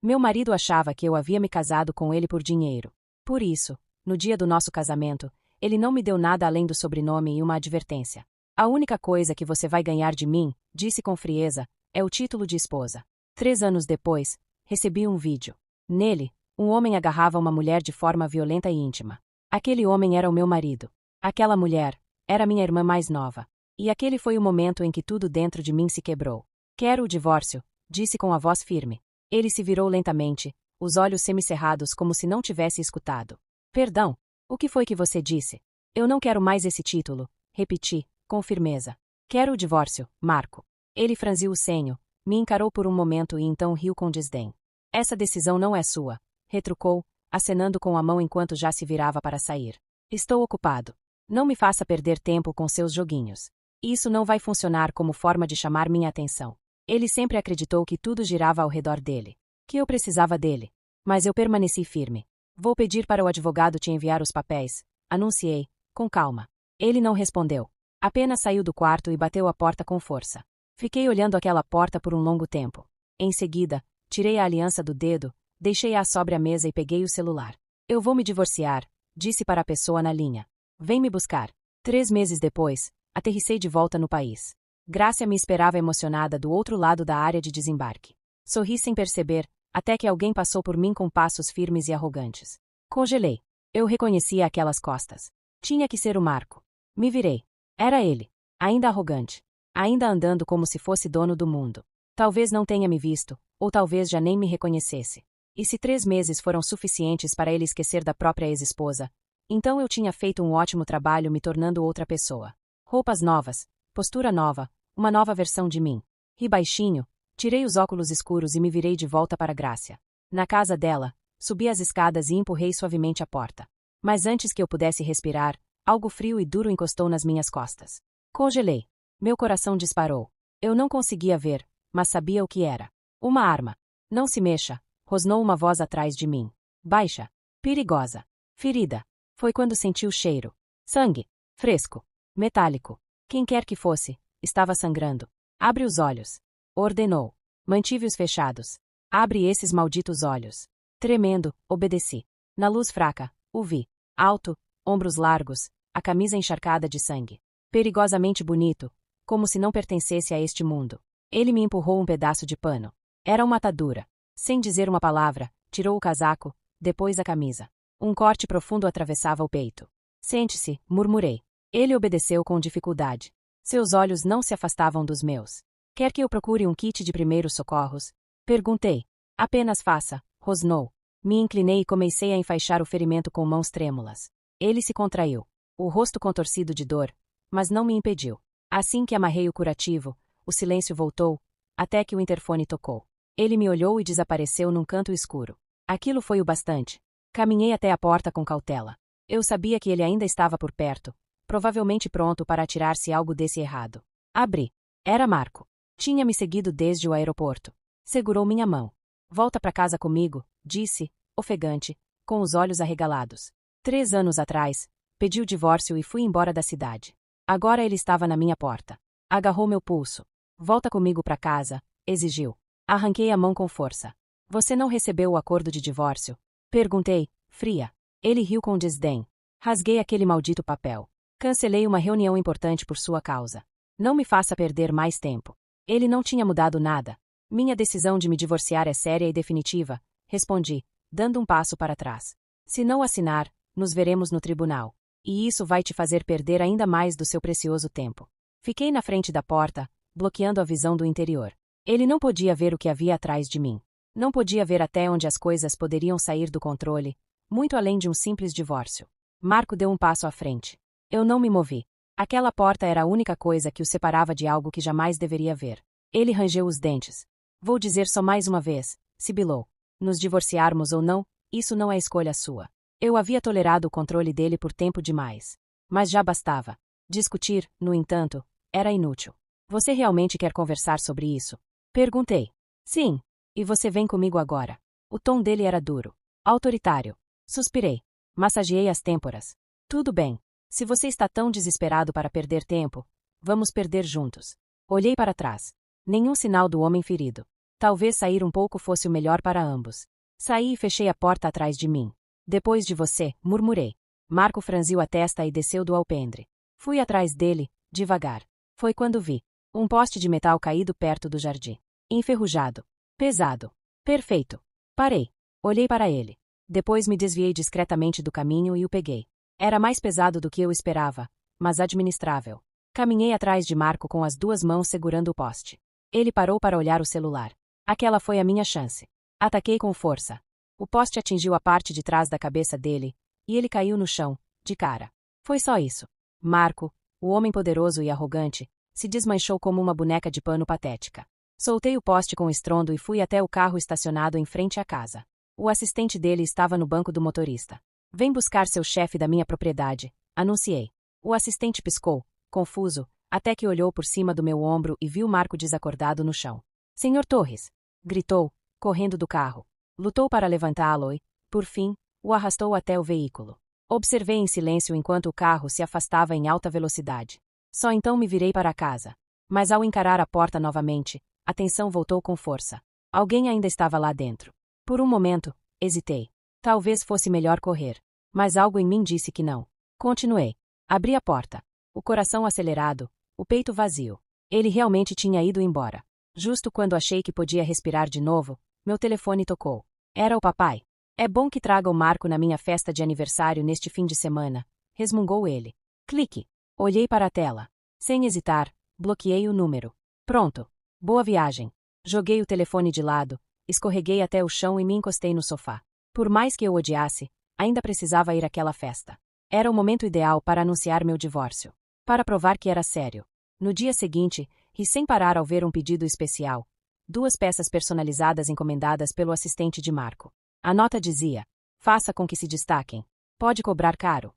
Meu marido achava que eu havia me casado com ele por dinheiro. Por isso, no dia do nosso casamento, ele não me deu nada além do sobrenome e uma advertência. A única coisa que você vai ganhar de mim, disse com frieza, é o título de esposa. 3 anos depois, recebi um vídeo. Nele, um homem agarrava uma mulher de forma violenta e íntima. Aquele homem era o meu marido. Aquela mulher era minha irmã mais nova. E aquele foi o momento em que tudo dentro de mim se quebrou. Quero o divórcio, disse com a voz firme. Ele se virou lentamente, os olhos semicerrados como se não tivesse escutado. Perdão, o que foi que você disse? Eu não quero mais esse título, repeti, com firmeza. Quero o divórcio, Marco. Ele franziu o senho, me encarou por um momento e então riu com desdém. Essa decisão não é sua, retrucou, acenando com a mão enquanto já se virava para sair. Estou ocupado. Não me faça perder tempo com seus joguinhos. Isso não vai funcionar como forma de chamar minha atenção. Ele sempre acreditou que tudo girava ao redor dele. Que eu precisava dele. Mas eu permaneci firme. Vou pedir para o advogado te enviar os papéis, anunciei, com calma. Ele não respondeu. Apenas saiu do quarto e bateu a porta com força. Fiquei olhando aquela porta por um longo tempo. Em seguida, tirei a aliança do dedo, deixei-a sobre a mesa e peguei o celular. Eu vou me divorciar, disse para a pessoa na linha. Vem me buscar. 3 meses depois, aterrissei de volta no país. Grácia me esperava emocionada do outro lado da área de desembarque. Sorri sem perceber, até que alguém passou por mim com passos firmes e arrogantes. Congelei. Eu reconhecia aquelas costas. Tinha que ser o Marco. Me virei. Era ele. Ainda arrogante. Ainda andando como se fosse dono do mundo. Talvez não tenha me visto, ou talvez já nem me reconhecesse. E se 3 meses foram suficientes para ele esquecer da própria ex-esposa, então eu tinha feito um ótimo trabalho me tornando outra pessoa. Roupas novas, postura nova, uma nova versão de mim. Ri baixinho, tirei os óculos escuros e me virei de volta para Grácia. Na casa dela, subi as escadas e empurrei suavemente a porta. Mas antes que eu pudesse respirar, algo frio e duro encostou nas minhas costas. Congelei. Meu coração disparou. Eu não conseguia ver, mas sabia o que era. Uma arma. Não se mexa, rosnou uma voz atrás de mim. Baixa. Perigosa. Ferida. Foi quando senti o cheiro. Sangue. Fresco. Metálico. Quem quer que fosse, estava sangrando. Abre os olhos. Ordenou. Mantive-os fechados. Abre esses malditos olhos. Tremendo, obedeci. Na luz fraca, o vi. Alto, ombros largos, a camisa encharcada de sangue. Perigosamente bonito, como se não pertencesse a este mundo. Ele me empurrou um pedaço de pano. Era uma atadura. Sem dizer uma palavra, tirou o casaco, depois a camisa. Um corte profundo atravessava o peito. Sente-se, murmurei. Ele obedeceu com dificuldade. Seus olhos não se afastavam dos meus. Quer que eu procure um kit de primeiros socorros? Perguntei. Apenas faça, rosnou. Me inclinei e comecei a enfaixar o ferimento com mãos trêmulas. Ele se contraiu. O rosto contorcido de dor, mas não me impediu. Assim que amarrei o curativo, o silêncio voltou, até que o interfone tocou. Ele me olhou e desapareceu num canto escuro. Aquilo foi o bastante. Caminhei até a porta com cautela. Eu sabia que ele ainda estava por perto, provavelmente pronto para atirar se algo desse errado. Abri. Era Marco. Tinha me seguido desde o aeroporto. Segurou minha mão. Volta para casa comigo, disse, ofegante, com os olhos arregalados. 3 anos atrás, pedi o divórcio e fui embora da cidade. Agora ele estava na minha porta. Agarrou meu pulso. Volta comigo para casa, exigiu. Arranquei a mão com força. Você não recebeu o acordo de divórcio? Perguntei, fria. Ele riu com desdém. Rasguei aquele maldito papel. Cancelei uma reunião importante por sua causa. Não me faça perder mais tempo. Ele não tinha mudado nada. Minha decisão de me divorciar é séria e definitiva, respondi, dando um passo para trás. Se não assinar, nos veremos no tribunal. E isso vai te fazer perder ainda mais do seu precioso tempo. Fiquei na frente da porta, bloqueando a visão do interior. Ele não podia ver o que havia atrás de mim. Não podia ver até onde as coisas poderiam sair do controle, muito além de um simples divórcio. Marco deu um passo à frente. Eu não me movi. Aquela porta era a única coisa que o separava de algo que jamais deveria ver. Ele rangeu os dentes. Vou dizer só mais uma vez, sibilou. Nos divorciarmos ou não, isso não é escolha sua. Eu havia tolerado o controle dele por tempo demais. Mas já bastava. Discutir, no entanto, era inútil. Você realmente quer conversar sobre isso? Perguntei. Sim. E você vem comigo agora. O tom dele era duro. Autoritário. Suspirei. Massageei as têmporas. Tudo bem. Se você está tão desesperado para perder tempo, vamos perder juntos. Olhei para trás. Nenhum sinal do homem ferido. Talvez sair um pouco fosse o melhor para ambos. Saí e fechei a porta atrás de mim. Depois de você, murmurei. Marco franziu a testa e desceu do alpendre. Fui atrás dele, devagar. Foi quando vi um poste de metal caído perto do jardim. Enferrujado. Pesado. Perfeito. Parei. Olhei para ele. Depois me desviei discretamente do caminho e o peguei. Era mais pesado do que eu esperava, mas administrável. Caminhei atrás de Marco com as duas mãos segurando o poste. Ele parou para olhar o celular. Aquela foi a minha chance. Ataquei com força. O poste atingiu a parte de trás da cabeça dele, e ele caiu no chão, de cara. Foi só isso. Marco, o homem poderoso e arrogante, se desmanchou como uma boneca de pano patética. Soltei o poste com estrondo e fui até o carro estacionado em frente à casa. O assistente dele estava no banco do motorista. Vem buscar seu chefe da minha propriedade, anunciei. O assistente piscou, confuso, até que olhou por cima do meu ombro e viu Marco desacordado no chão. Senhor Torres! Gritou, correndo do carro. Lutou para levantá-lo e, por fim, o arrastou até o veículo. Observei em silêncio enquanto o carro se afastava em alta velocidade. Só então me virei para casa. Mas ao encarar a porta novamente, a tensão voltou com força. Alguém ainda estava lá dentro. Por um momento, hesitei. Talvez fosse melhor correr. Mas algo em mim disse que não. Continuei. Abri a porta. O coração acelerado, o peito vazio. Ele realmente tinha ido embora. Justo quando achei que podia respirar de novo, meu telefone tocou. Era o papai. É bom que traga o Marco na minha festa de aniversário neste fim de semana, resmungou ele. Clique. Olhei para a tela. Sem hesitar, bloqueei o número. Pronto. Boa viagem. Joguei o telefone de lado, escorreguei até o chão e me encostei no sofá. Por mais que eu odiasse, ainda precisava ir àquela festa. Era o momento ideal para anunciar meu divórcio. Para provar que era sério. No dia seguinte, ri sem parar ao ver um pedido especial. 2 peças personalizadas encomendadas pelo assistente de Marco. A nota dizia: faça com que se destaquem. Pode cobrar caro.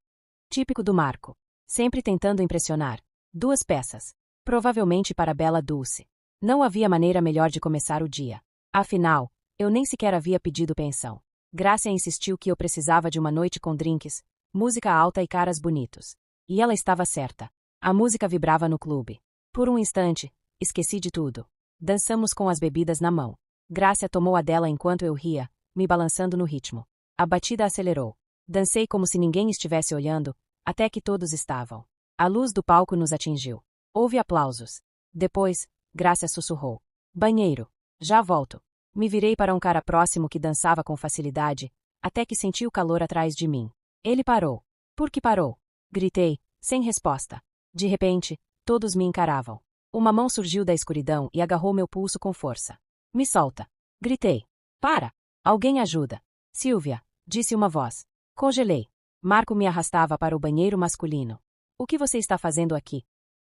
Típico do Marco. Sempre tentando impressionar. 2 peças. Provavelmente para Bela Dulce. Não havia maneira melhor de começar o dia. Afinal, eu nem sequer havia pedido pensão. Grácia insistiu que eu precisava de uma noite com drinks, música alta e caras bonitos. E ela estava certa. A música vibrava no clube. Por um instante, esqueci de tudo. Dançamos com as bebidas na mão. Grácia tomou a dela enquanto eu ria, me balançando no ritmo. A batida acelerou. Dancei como se ninguém estivesse olhando, até que todos estavam. A luz do palco nos atingiu. Houve aplausos. Depois, Grácia sussurrou: banheiro. Já volto. Me virei para um cara próximo que dançava com facilidade, até que senti o calor atrás de mim. Ele parou. Por que parou? Gritei, sem resposta. De repente, todos me encaravam. Uma mão surgiu da escuridão e agarrou meu pulso com força. Me solta. Gritei. Para! Alguém ajuda. Silvia, disse uma voz. Congelei. Marco me arrastava para o banheiro masculino. O que você está fazendo aqui?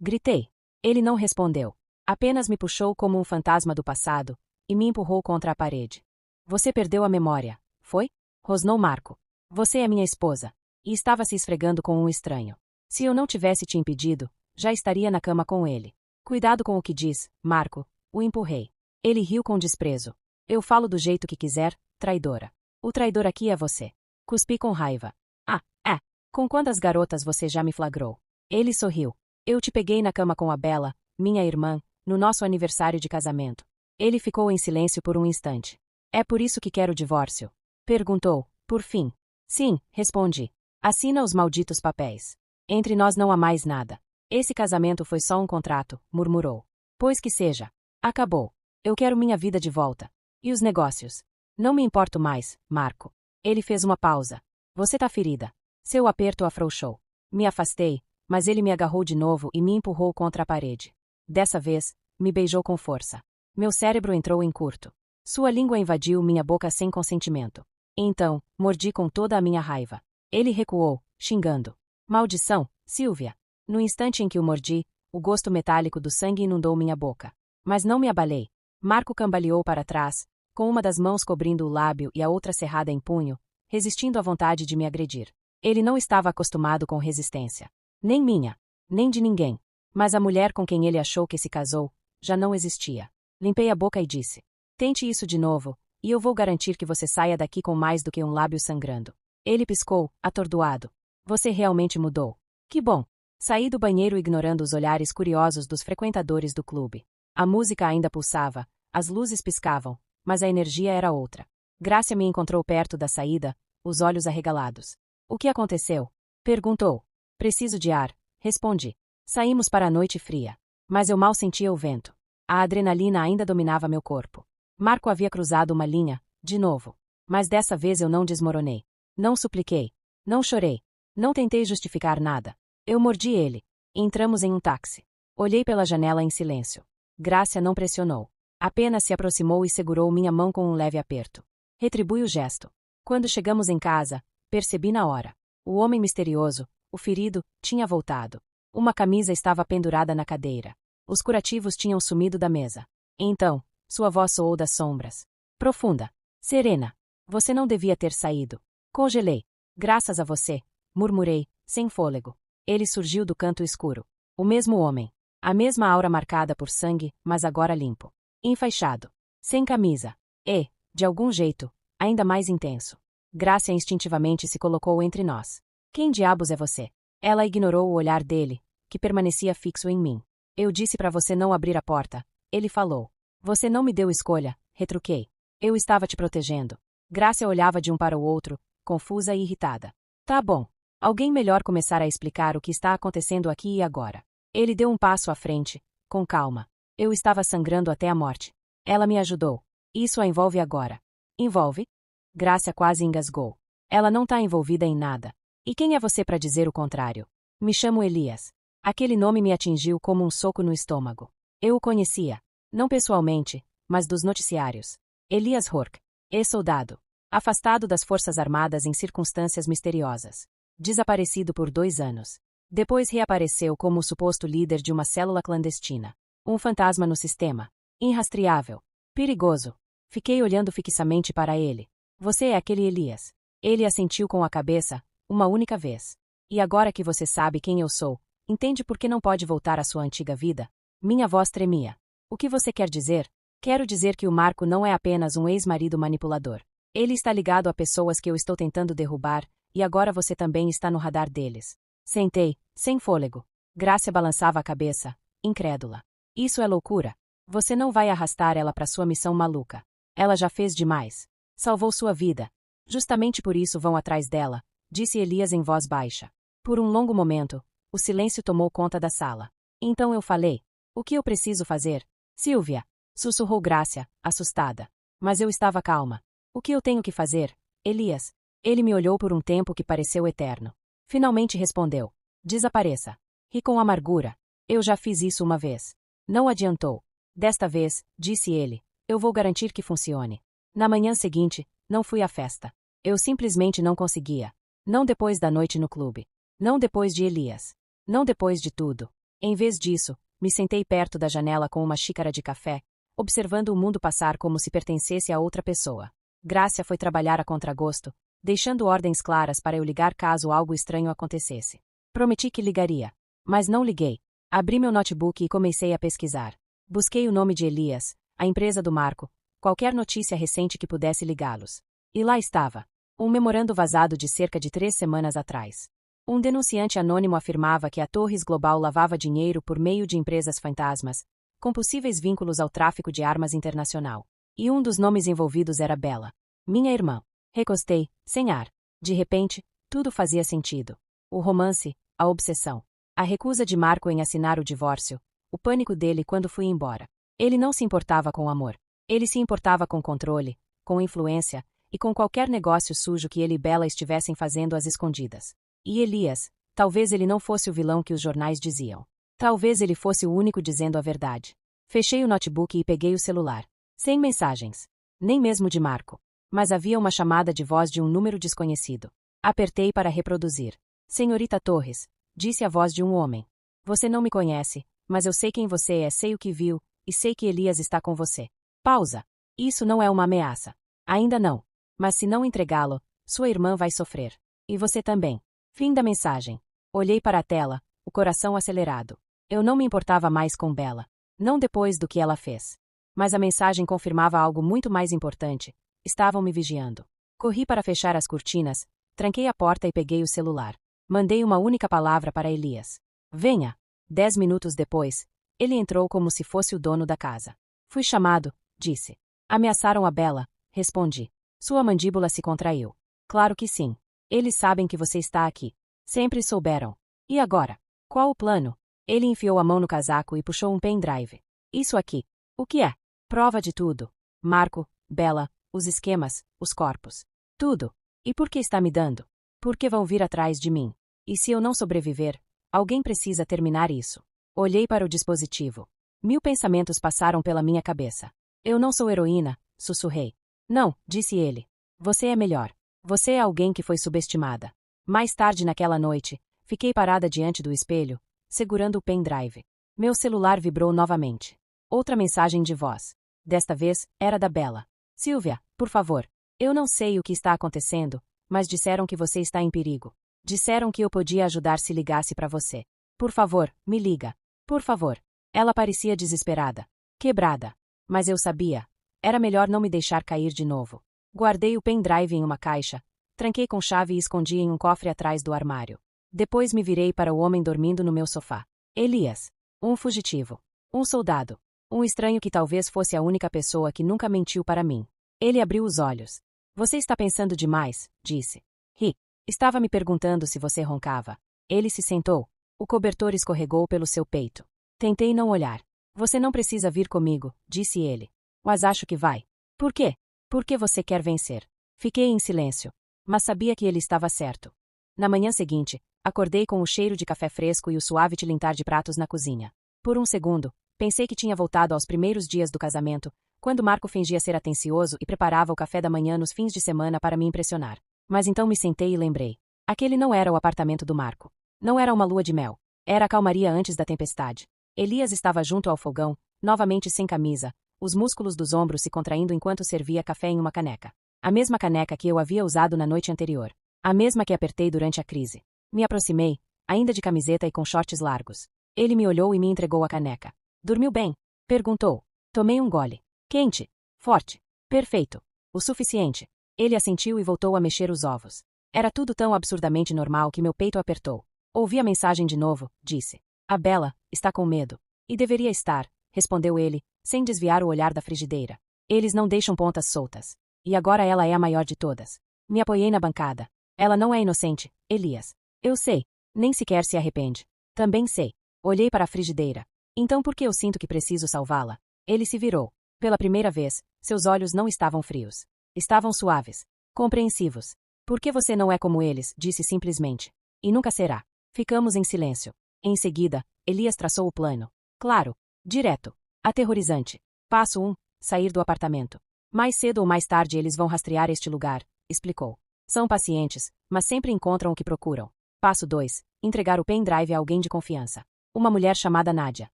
Gritei. Ele não respondeu. Apenas me puxou como um fantasma do passado e me empurrou contra a parede. Você perdeu a memória, foi? Rosnou Marco. Você é minha esposa. E estava se esfregando com um estranho. Se eu não tivesse te impedido, já estaria na cama com ele. Cuidado com o que diz, Marco. O empurrei. Ele riu com desprezo. Eu falo do jeito que quiser, traidora. O traidor aqui é você. Cuspi com raiva. Ah, é. Com quantas garotas você já me flagrou? Ele sorriu. Eu te peguei na cama com a Bela, minha irmã, no nosso aniversário de casamento. Ele ficou em silêncio por um instante. É por isso que quero o divórcio? Perguntou, por fim. Sim, respondi. Assina os malditos papéis. Entre nós não há mais nada. Esse casamento foi só um contrato, murmurou. Pois que seja. Acabou. Eu quero minha vida de volta. E os negócios? Não me importo mais, Marco. Ele fez uma pausa. Você tá ferida. Seu aperto afrouxou. Me afastei, mas ele me agarrou de novo e me empurrou contra a parede. Dessa vez, me beijou com força. Meu cérebro entrou em curto. Sua língua invadiu minha boca sem consentimento. Então, mordi com toda a minha raiva. Ele recuou, xingando. Maldição, Silvia. No instante em que o mordi, o gosto metálico do sangue inundou minha boca. Mas não me abalei. Marco cambaleou para trás, com uma das mãos cobrindo o lábio e a outra cerrada em punho, resistindo à vontade de me agredir. Ele não estava acostumado com resistência. Nem minha, nem de ninguém. Mas a mulher com quem ele achou que se casou, já não existia. Limpei a boca e disse: tente isso de novo, e eu vou garantir que você saia daqui com mais do que um lábio sangrando. Ele piscou, atordoado. Você realmente mudou. Que bom. Saí do banheiro ignorando os olhares curiosos dos frequentadores do clube. A música ainda pulsava, As luzes piscavam, mas a energia era outra. Grácia me encontrou perto da saída, os olhos arregalados. O que aconteceu? Perguntou. Preciso de ar, respondi. Saímos para a noite fria. Mas eu mal sentia o vento. A adrenalina ainda dominava meu corpo. Marco havia cruzado uma linha, de novo. Mas dessa vez eu não desmoronei. Não supliquei. Não chorei. Não tentei justificar nada. Eu mordi ele. Entramos em um táxi. Olhei pela janela em silêncio. Grácia não pressionou. Apenas se aproximou e segurou minha mão com um leve aperto. Retribui o gesto. Quando chegamos em casa, percebi na hora. O homem misterioso, o ferido, tinha voltado. Uma camisa estava pendurada na cadeira. Os curativos tinham sumido da mesa. Então, sua voz soou das sombras. Profunda. Serena. Você não devia ter saído. Congelei. Graças a você, murmurei, sem fôlego. Ele surgiu do canto escuro. O mesmo homem. A mesma aura marcada por sangue, mas agora limpo. Enfaixado. Sem camisa. E, de algum jeito, ainda mais intenso. Grácia instintivamente se colocou entre nós. Quem diabos é você? Ela ignorou o olhar dele, que permanecia fixo em mim. Eu disse para você não abrir a porta. Ele falou. Você não me deu escolha, retruquei. Eu estava te protegendo. Grácia olhava de um para o outro, confusa e irritada. Tá bom. Alguém melhor começar a explicar o que está acontecendo aqui e agora. Ele deu um passo à frente, com calma. Eu estava sangrando até a morte. Ela me ajudou. Isso a envolve agora. Envolve? Grácia quase engasgou. Ela não tá envolvida em nada. E quem é você para dizer o contrário? Me chamo Elias. Aquele nome me atingiu como um soco no estômago. Eu o conhecia. Não pessoalmente, mas dos noticiários. Elias Hork. Ex-soldado. Afastado das Forças Armadas em circunstâncias misteriosas. Desaparecido por 2 anos. Depois reapareceu como o suposto líder de uma célula clandestina. Um fantasma no sistema. Irrastreável. Perigoso. Fiquei olhando fixamente para ele. Você é aquele Elias. Ele assentiu com a cabeça, uma única vez. E agora que você sabe quem eu sou, entende por que não pode voltar à sua antiga vida? Minha voz tremia. O que você quer dizer? Quero dizer que o Marco não é apenas um ex-marido manipulador. Ele está ligado a pessoas que eu estou tentando derrubar, e agora você também está no radar deles. Sentei, sem fôlego. Grácia balançava a cabeça, incrédula. Isso é loucura. Você não vai arrastar ela para sua missão maluca. Ela já fez demais. Salvou sua vida. Justamente por isso vão atrás dela, disse Elias em voz baixa. Por um longo momento, o silêncio tomou conta da sala. Então eu falei. O que eu preciso fazer? Silvia, sussurrou Grácia, assustada. Mas eu estava calma. O que eu tenho que fazer, Elias? Ele me olhou por um tempo que pareceu eterno. Finalmente respondeu. Desapareça. Ri com amargura. Eu já fiz isso uma vez. Não adiantou. Desta vez, disse ele, eu vou garantir que funcione. Na manhã seguinte, não fui à festa. Eu simplesmente não conseguia. Não depois da noite no clube. Não depois de Elias. Não depois de tudo. Em vez disso, me sentei perto da janela com uma xícara de café, observando o mundo passar como se pertencesse a outra pessoa. Grácia foi trabalhar a contragosto, deixando ordens claras para eu ligar caso algo estranho acontecesse. Prometi que ligaria. Mas não liguei. Abri meu notebook e comecei a pesquisar. Busquei o nome de Elias, a empresa do Marco, qualquer notícia recente que pudesse ligá-los. E lá estava. Um memorando vazado de cerca de 3 semanas atrás. Um denunciante anônimo afirmava que a Torres Global lavava dinheiro por meio de empresas fantasmas, com possíveis vínculos ao tráfico de armas internacional. E um dos nomes envolvidos era Bella. Minha irmã. Recostei, sem ar. De repente, tudo fazia sentido. O romance, a obsessão. A recusa de Marco em assinar o divórcio. O pânico dele quando fui embora. Ele não se importava com amor. Ele se importava com controle, com influência, e com qualquer negócio sujo que ele e Bella estivessem fazendo às escondidas. E Elias, talvez ele não fosse o vilão que os jornais diziam. Talvez ele fosse o único dizendo a verdade. Fechei o notebook e peguei o celular. Sem mensagens. Nem mesmo de Marco. Mas havia uma chamada de voz de um número desconhecido. Apertei para reproduzir. Senhorita Torres, disse a voz de um homem. Você não me conhece, mas eu sei quem você é, sei o que viu, e sei que Elias está com você. Pausa. Isso não é uma ameaça. Ainda não. Mas se não entregá-lo, sua irmã vai sofrer. E você também. Fim da mensagem. Olhei para a tela, o coração acelerado. Eu não me importava mais com Bella. Não depois do que ela fez. Mas a mensagem confirmava algo muito mais importante. Estavam me vigiando. Corri para fechar as cortinas, tranquei a porta e peguei o celular. Mandei uma única palavra para Elias. Venha. 10 minutos depois, ele entrou como se fosse o dono da casa. Fui chamado, disse. Ameaçaram a Bella, respondi. Sua mandíbula se contraiu. Claro que sim. Eles sabem que você está aqui. Sempre souberam. E agora? Qual o plano? Ele enfiou a mão no casaco e puxou um pendrive. Isso aqui. O que é? Prova de tudo. Marco, Bella, os esquemas, os corpos. Tudo. E por que está me dando? Porque vão vir atrás de mim. E se eu não sobreviver, alguém precisa terminar isso. Olhei para o dispositivo. 1000 pensamentos passaram pela minha cabeça. Eu não sou heroína, sussurrei. Não, disse ele. Você é melhor. Você é alguém que foi subestimada. Mais tarde naquela noite, fiquei parada diante do espelho, segurando o pendrive. Meu celular vibrou novamente. Outra mensagem de voz. Desta vez, era da Bella. Silvia, por favor. Eu não sei o que está acontecendo, mas disseram que você está em perigo. Disseram que eu podia ajudar se ligasse para você. Por favor, me liga. Por favor. Ela parecia desesperada. Quebrada. Mas eu sabia. Era melhor não me deixar cair de novo. Guardei o pendrive em uma caixa, tranquei com chave e escondi em um cofre atrás do armário. Depois me virei para o homem dormindo no meu sofá. Elias. Um fugitivo. Um soldado. Um estranho que talvez fosse a única pessoa que nunca mentiu para mim. Ele abriu os olhos. Você está pensando demais, disse. Ri. Estava me perguntando se você roncava. Ele se sentou. O cobertor escorregou pelo seu peito. Tentei não olhar. Você não precisa vir comigo, disse ele. Mas acho que vai. Por quê? Porque você quer vencer. Fiquei em silêncio. Mas sabia que ele estava certo. Na manhã seguinte, acordei com o cheiro de café fresco e o suave tilintar de pratos na cozinha. Por um segundo, pensei que tinha voltado aos primeiros dias do casamento, quando Marco fingia ser atencioso e preparava o café da manhã nos fins de semana para me impressionar. Mas então me sentei e lembrei. Aquele não era o apartamento do Marco. Não era uma lua de mel. Era a calmaria antes da tempestade. Elias estava junto ao fogão, novamente sem camisa, os músculos dos ombros se contraindo enquanto servia café em uma caneca. A mesma caneca que eu havia usado na noite anterior. A mesma que apertei durante a crise. Me aproximei, ainda de camiseta e com shorts largos. Ele me olhou e me entregou a caneca. Dormiu bem? Perguntou. Tomei um gole. Quente. Forte. Perfeito. O suficiente. Ele assentiu e voltou a mexer os ovos. Era tudo tão absurdamente normal que meu peito apertou. Ouvi a mensagem de novo, disse. A Bella está com medo. E deveria estar, respondeu ele, sem desviar o olhar da frigideira. Eles não deixam pontas soltas. E agora ela é a maior de todas. Me apoiei na bancada. Ela não é inocente, Elias. Eu sei. Nem sequer se arrepende. Também sei. Olhei para a frigideira. Então por que eu sinto que preciso salvá-la? Ele se virou. Pela primeira vez, seus olhos não estavam frios. Estavam suaves. Compreensivos. Por que você não é como eles? Disse simplesmente. E nunca será. Ficamos em silêncio. Em seguida, Elias traçou o plano. Claro. Direto. Aterrorizante. Passo 1. Sair do apartamento. Mais cedo ou mais tarde eles vão rastrear este lugar, explicou. São pacientes, mas sempre encontram o que procuram. Passo 2. Entregar o pendrive a alguém de confiança. Uma mulher chamada Nádia.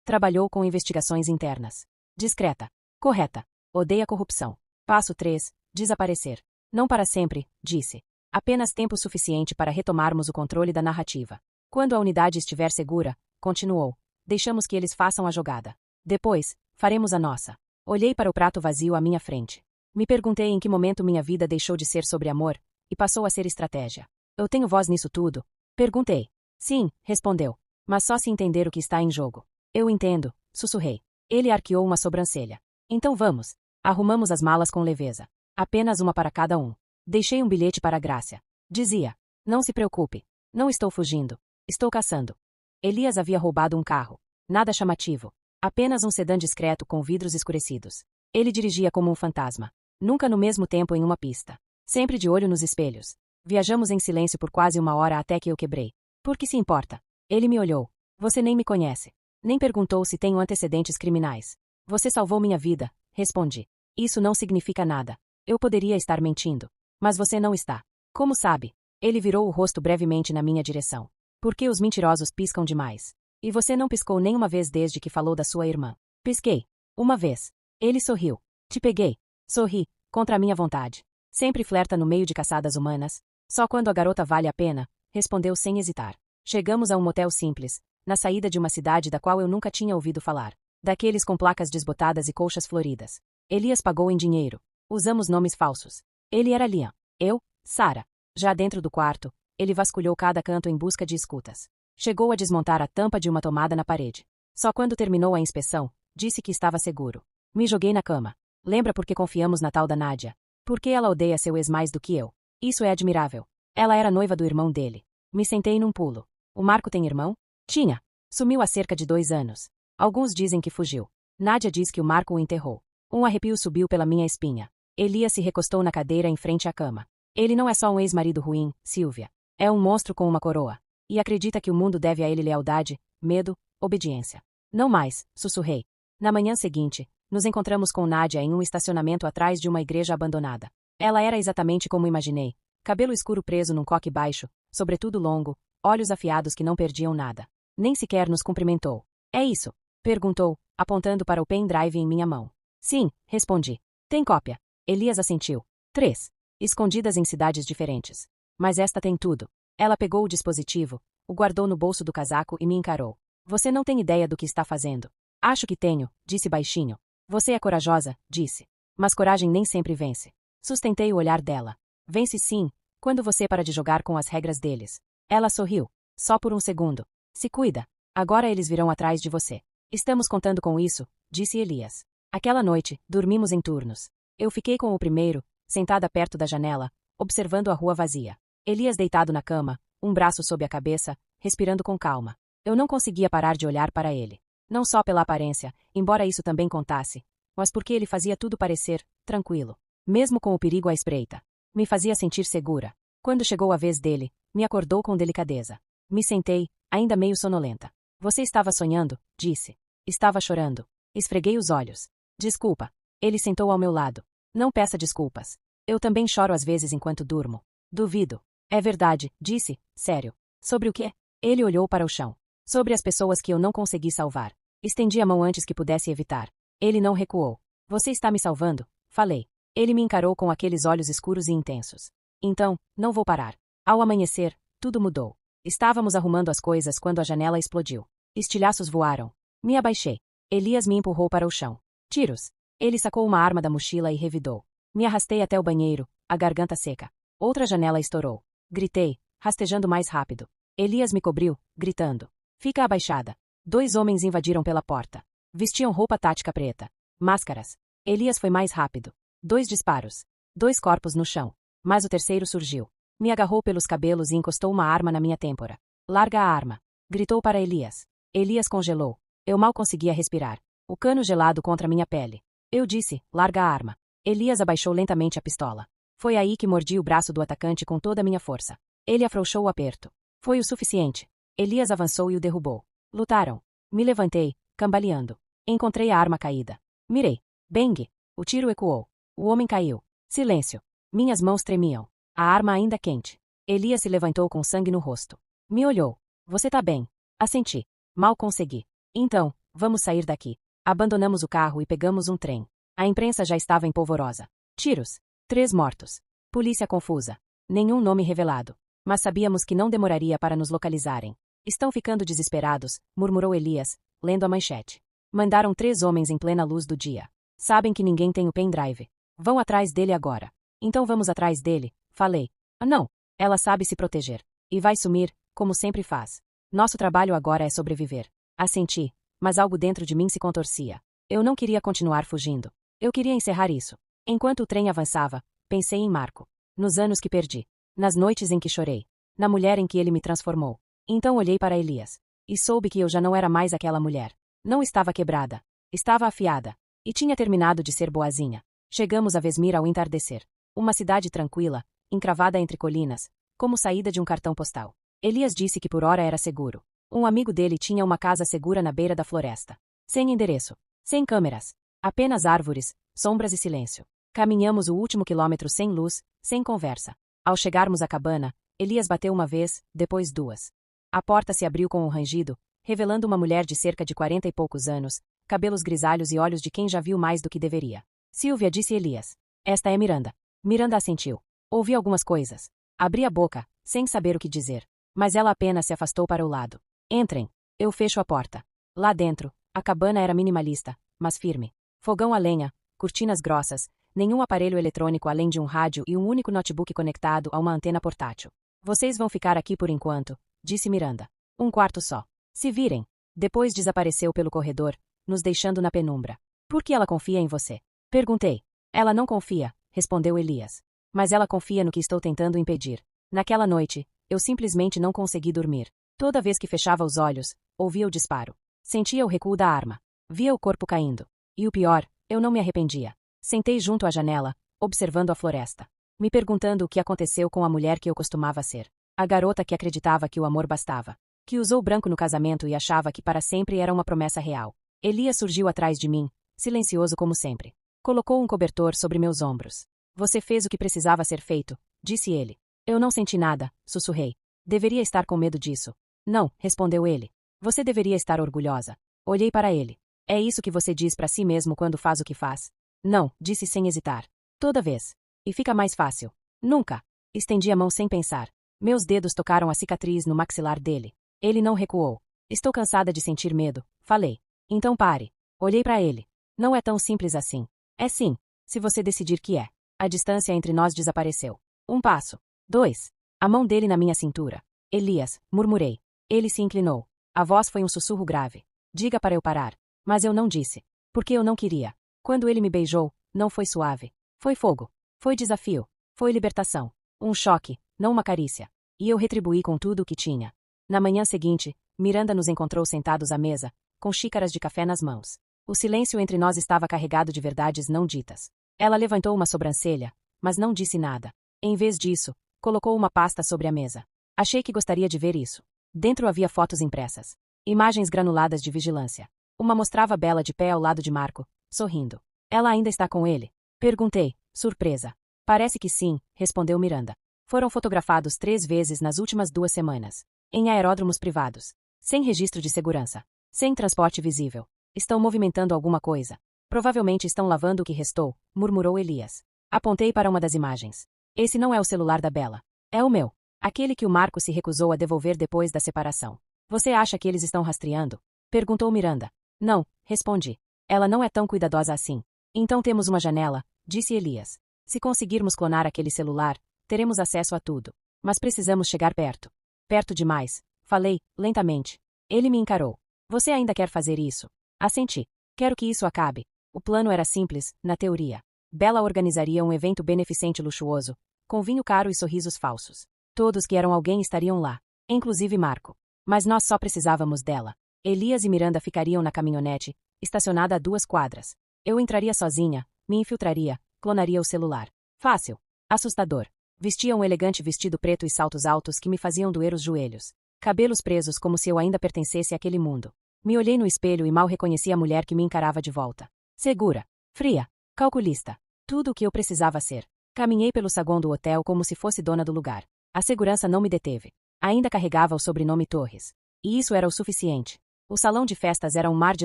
Trabalhou com investigações internas. Discreta. Correta. Odeia corrupção. Passo 3. Desaparecer. Não para sempre, disse. Apenas tempo suficiente para retomarmos o controle da narrativa. Quando a unidade estiver segura, continuou, deixamos que eles façam a jogada. Depois, faremos a nossa. Olhei para o prato vazio à minha frente. Me perguntei em que momento minha vida deixou de ser sobre amor e passou a ser estratégia. Eu tenho voz nisso tudo? Perguntei. Sim, respondeu. Mas só se entender o que está em jogo. Eu entendo, sussurrei. Ele arqueou uma sobrancelha. Então vamos. Arrumamos as malas com leveza. Apenas uma para cada um. Deixei um bilhete para a Grácia. Dizia. Não se preocupe. Não estou fugindo. Estou caçando. Elias havia roubado um carro. Nada chamativo. Apenas um sedã discreto com vidros escurecidos. Ele dirigia como um fantasma. Nunca no mesmo tempo em uma pista. Sempre de olho nos espelhos. Viajamos em silêncio por quase 1 hora até que eu quebrei. Por que se importa? Ele me olhou. Você nem me conhece. Nem perguntou se tenho antecedentes criminais. Você salvou minha vida, respondi. Isso não significa nada. Eu poderia estar mentindo. Mas você não está. Como sabe? Ele virou o rosto brevemente na minha direção. Por que os mentirosos piscam demais? E você não piscou nenhuma vez desde que falou da sua irmã. Pisquei. Uma vez. Ele sorriu. Te peguei. Sorri, contra a minha vontade. Sempre flerta no meio de caçadas humanas. Só quando a garota vale a pena, respondeu sem hesitar. Chegamos a um motel simples, na saída de uma cidade da qual eu nunca tinha ouvido falar. Daqueles com placas desbotadas e colchas floridas. Elias pagou em dinheiro. Usamos nomes falsos. Ele era Liam. Eu, Sara. Já dentro do quarto, ele vasculhou cada canto em busca de escutas. Chegou a desmontar a tampa de uma tomada na parede. Só quando terminou a inspeção, disse que estava seguro. Me joguei na cama. Lembra por que confiamos na tal da Nádia? Por que ela odeia seu ex mais do que eu? Isso é admirável. Ela era noiva do irmão dele. Me sentei num pulo. O Marco tem irmão? Tinha. Sumiu há cerca de 2 anos. Alguns dizem que fugiu. Nádia diz que o Marco o enterrou. Um arrepio subiu pela minha espinha. Elias se recostou na cadeira em frente à cama. Ele não é só um ex-marido ruim, Silvia. É um monstro com uma coroa. E acredita que o mundo deve a ele lealdade, medo, obediência. Não mais, sussurrei. Na manhã seguinte, nos encontramos com Nádia em um estacionamento atrás de uma igreja abandonada. Ela era exatamente como imaginei. Cabelo escuro preso num coque baixo, sobretudo longo, olhos afiados que não perdiam nada. Nem sequer nos cumprimentou. É isso? Perguntou, apontando para o pendrive em minha mão. Sim, respondi. Tem cópia? Elias assentiu. 3. Escondidas em cidades diferentes. Mas esta tem tudo. Ela pegou o dispositivo, o guardou no bolso do casaco e me encarou. Você não tem ideia do que está fazendo. Acho que tenho, disse baixinho. Você é corajosa, disse. Mas coragem nem sempre vence. Sustentei o olhar dela. Vence sim, quando você para de jogar com as regras deles. Ela sorriu. Só por um segundo. Se cuida. Agora eles virão atrás de você. Estamos contando com isso, disse Elias. Aquela noite, dormimos em turnos. Eu fiquei com o primeiro, sentada perto da janela, observando a rua vazia. Elias deitado na cama, um braço sob a cabeça, respirando com calma. Eu não conseguia parar de olhar para ele. Não só pela aparência, embora isso também contasse, mas porque ele fazia tudo parecer tranquilo. Mesmo com o perigo à espreita. Me fazia sentir segura. Quando chegou a vez dele, me acordou com delicadeza. Me sentei, ainda meio sonolenta. Você estava sonhando, disse. Estava chorando. Esfreguei os olhos. Desculpa. Ele sentou ao meu lado. Não peça desculpas. Eu também choro às vezes enquanto durmo. Duvido. É verdade, disse, sério. Sobre o quê? Ele olhou para o chão. Sobre as pessoas que eu não consegui salvar. Estendi a mão antes que pudesse evitar. Ele não recuou. Você está me salvando? Falei. Ele me encarou com aqueles olhos escuros e intensos. Então, não vou parar. Ao amanhecer, tudo mudou. Estávamos arrumando as coisas quando a janela explodiu. Estilhaços voaram. Me abaixei. Elias me empurrou para o chão. Tiros. Ele sacou uma arma da mochila e revidou. Me arrastei até o banheiro, a garganta seca. Outra janela estourou. Gritei, rastejando mais rápido. Elias me cobriu, gritando. Fica abaixada. 2 homens invadiram pela porta. Vestiam roupa tática preta. Máscaras. Elias foi mais rápido. 2 disparos. 2 corpos no chão. Mas o terceiro surgiu. Me agarrou pelos cabelos e encostou uma arma na minha têmpora. Larga a arma. Gritou para Elias. Elias congelou. Eu mal conseguia respirar. O cano gelado contra minha pele. Eu disse, larga a arma. Elias abaixou lentamente a pistola. Foi aí que mordi o braço do atacante com toda a minha força. Ele afrouxou o aperto. Foi o suficiente. Elias avançou e o derrubou. Lutaram. Me levantei, cambaleando. Encontrei a arma caída. Mirei. Bang! O tiro ecoou. O homem caiu. Silêncio. Minhas mãos tremiam. A arma ainda quente. Elias se levantou com sangue no rosto. Me olhou. Você tá bem? Assenti. Mal consegui. Então, vamos sair daqui. Abandonamos o carro e pegamos um trem. A imprensa já estava em polvorosa. Tiros. 3 mortos. Polícia confusa. Nenhum nome revelado. Mas sabíamos que não demoraria para nos localizarem. Estão ficando desesperados, murmurou Elias, lendo a manchete. Mandaram 3 homens em plena luz do dia. Sabem que ninguém tem o pendrive. Vão atrás dele agora. Então vamos atrás dele, falei. Ah, não. Ela sabe se proteger. E vai sumir, como sempre faz. Nosso trabalho agora é sobreviver. Assenti, mas algo dentro de mim se contorcia. Eu não queria continuar fugindo. Eu queria encerrar isso. Enquanto o trem avançava, pensei em Marco. Nos anos que perdi. Nas noites em que chorei. Na mulher em que ele me transformou. Então olhei para Elias. E soube que eu já não era mais aquela mulher. Não estava quebrada. Estava afiada. E tinha terminado de ser boazinha. Chegamos a Vesmir ao entardecer. Uma cidade tranquila, encravada entre colinas, como saída de um cartão postal. Elias disse que por hora era seguro. Um amigo dele tinha uma casa segura na beira da floresta. Sem endereço. Sem câmeras. Apenas árvores, sombras e silêncio. Caminhamos o último quilômetro sem luz, sem conversa. Ao chegarmos à cabana, Elias bateu uma vez, depois 2. A porta se abriu com um rangido, revelando uma mulher de cerca de 40 e poucos anos, cabelos grisalhos e olhos de quem já viu mais do que deveria. Silvia, disse Elias. Esta é Miranda. Miranda assentiu. Ouvi algumas coisas. Abri a boca, sem saber o que dizer. Mas ela apenas se afastou para o lado. Entrem. Eu fecho a porta. Lá dentro, a cabana era minimalista, mas firme. Fogão a lenha, cortinas grossas, nenhum aparelho eletrônico além de um rádio e um único notebook conectado a uma antena portátil. Vocês vão ficar aqui por enquanto, disse Miranda. Um quarto só. Se virem. Depois desapareceu pelo corredor, nos deixando na penumbra. Por que ela confia em você? Perguntei. Ela não confia, respondeu Elias. Mas ela confia no que estou tentando impedir. Naquela noite, eu simplesmente não consegui dormir. Toda vez que fechava os olhos, ouvia o disparo. Sentia o recuo da arma. Via o corpo caindo. E o pior, eu não me arrependia. Sentei junto à janela, observando a floresta. Me perguntando o que aconteceu com a mulher que eu costumava ser. A garota que acreditava que o amor bastava. Que usou branco no casamento e achava que para sempre era uma promessa real. Elias surgiu atrás de mim, silencioso como sempre. Colocou um cobertor sobre meus ombros. Você fez o que precisava ser feito, disse ele. Eu não senti nada, sussurrei. Deveria estar com medo disso. Não, respondeu ele. Você deveria estar orgulhosa. Olhei para ele. É isso que você diz para si mesmo quando faz o que faz? Não, disse sem hesitar. Toda vez. E fica mais fácil. Nunca. Estendi a mão sem pensar. Meus dedos tocaram a cicatriz no maxilar dele. Ele não recuou. Estou cansada de sentir medo, falei. Então pare. Olhei para ele. Não é tão simples assim. É sim, se você decidir que é. A distância entre nós desapareceu. Um passo. 2. A mão dele na minha cintura. Elias, murmurei. Ele se inclinou. A voz foi um sussurro grave. Diga para eu parar. Mas eu não disse. Porque eu não queria. Quando ele me beijou, não foi suave. Foi fogo. Foi desafio. Foi libertação. Um choque, não uma carícia. E eu retribuí com tudo o que tinha. Na manhã seguinte, Miranda nos encontrou sentados à mesa, com xícaras de café nas mãos. O silêncio entre nós estava carregado de verdades não ditas. Ela levantou uma sobrancelha, mas não disse nada. Em vez disso, colocou uma pasta sobre a mesa. Achei que gostaria de ver isso. Dentro havia fotos impressas. Imagens granuladas de vigilância. Uma mostrava Bella de pé ao lado de Marco, sorrindo. Ela ainda está com ele? Perguntei, surpresa. Parece que sim, respondeu Miranda. Foram fotografados 3 vezes nas últimas 2 semanas. Em aeródromos privados. Sem registro de segurança. Sem transporte visível. Estão movimentando alguma coisa. Provavelmente estão lavando o que restou, murmurou Elias. Apontei para uma das imagens. Esse não é o celular da Bella. É o meu. Aquele que o Marco se recusou a devolver depois da separação. Você acha que eles estão rastreando? Perguntou Miranda. Não, respondi. Ela não é tão cuidadosa assim. Então temos uma janela, disse Elias. Se conseguirmos clonar aquele celular, teremos acesso a tudo. Mas precisamos chegar perto. Perto demais, falei, lentamente. Ele me encarou. Você ainda quer fazer isso? Assenti. Quero que isso acabe. O plano era simples, na teoria. Bella organizaria um evento beneficente luxuoso, com vinho caro e sorrisos falsos. Todos que eram alguém estariam lá, inclusive Marco. Mas nós só precisávamos dela. Elias e Miranda ficariam na caminhonete, estacionada a 2 quadras. Eu entraria sozinha, me infiltraria, clonaria o celular. Fácil. Assustador. Vestia um elegante vestido preto e saltos altos que me faziam doer os joelhos. Cabelos presos como se eu ainda pertencesse àquele mundo. Me olhei no espelho e mal reconheci a mulher que me encarava de volta. Segura. Fria. Calculista. Tudo o que eu precisava ser. Caminhei pelo saguão do hotel como se fosse dona do lugar. A segurança não me deteve. Ainda carregava o sobrenome Torres. E isso era o suficiente. O salão de festas era um mar de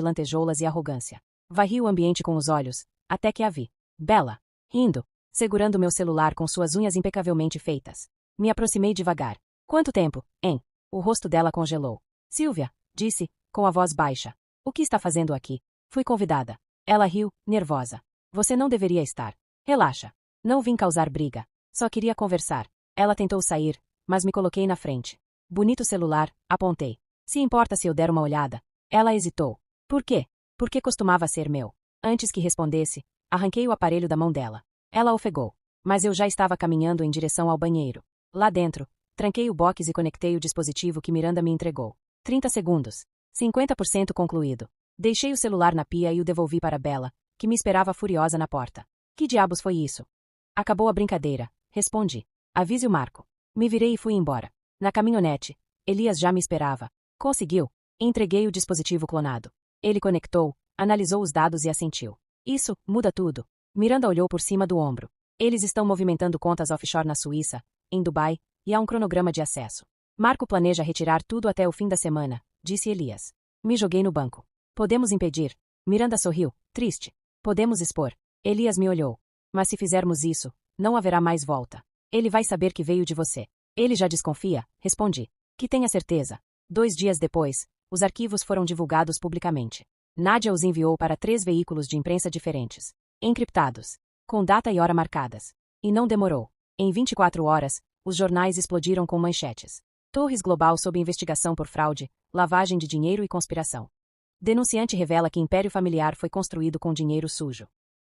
lantejoulas e arrogância. Varri o ambiente com os olhos, até que a vi. Bella. Rindo. Segurando meu celular com suas unhas impecavelmente feitas. Me aproximei devagar. Quanto tempo, hein? O rosto dela congelou. Silvia, disse, com a voz baixa. O que está fazendo aqui? Fui convidada. Ela riu, nervosa. Você não deveria estar. Relaxa. Não vim causar briga. Só queria conversar. Ela tentou sair, mas me coloquei na frente. Bonito celular, apontei. Se importa se eu der uma olhada? Ela hesitou. Por quê? Porque costumava ser meu. Antes que respondesse, arranquei o aparelho da mão dela. Ela ofegou. Mas eu já estava caminhando em direção ao banheiro. Lá dentro, tranquei o box e conectei o dispositivo que Miranda me entregou. 30 segundos. 50% concluído. Deixei o celular na pia e o devolvi para Bella, que me esperava furiosa na porta. Que diabos foi isso? Acabou a brincadeira, respondi. Avise o Marco. Me virei e fui embora. Na caminhonete, Elias já me esperava. Conseguiu. Entreguei o dispositivo clonado. Ele conectou, analisou os dados e assentiu. Isso, muda tudo. Miranda olhou por cima do ombro. Eles estão movimentando contas offshore na Suíça, em Dubai, e há um cronograma de acesso. Marco planeja retirar tudo até o fim da semana, disse Elias. Me joguei no banco. Podemos impedir. Miranda sorriu, triste. Podemos expor. Elias me olhou. Mas se fizermos isso, não haverá mais volta. Ele vai saber que veio de você. Ele já desconfia, respondi. Que tenha certeza. 2 dias depois, os arquivos foram divulgados publicamente. Nádia os enviou para 3 veículos de imprensa diferentes. Encriptados. Com data e hora marcadas. E não demorou. Em 24 horas, os jornais explodiram com manchetes. Torres Global sob investigação por fraude, lavagem de dinheiro e conspiração. Denunciante revela que império familiar foi construído com dinheiro sujo.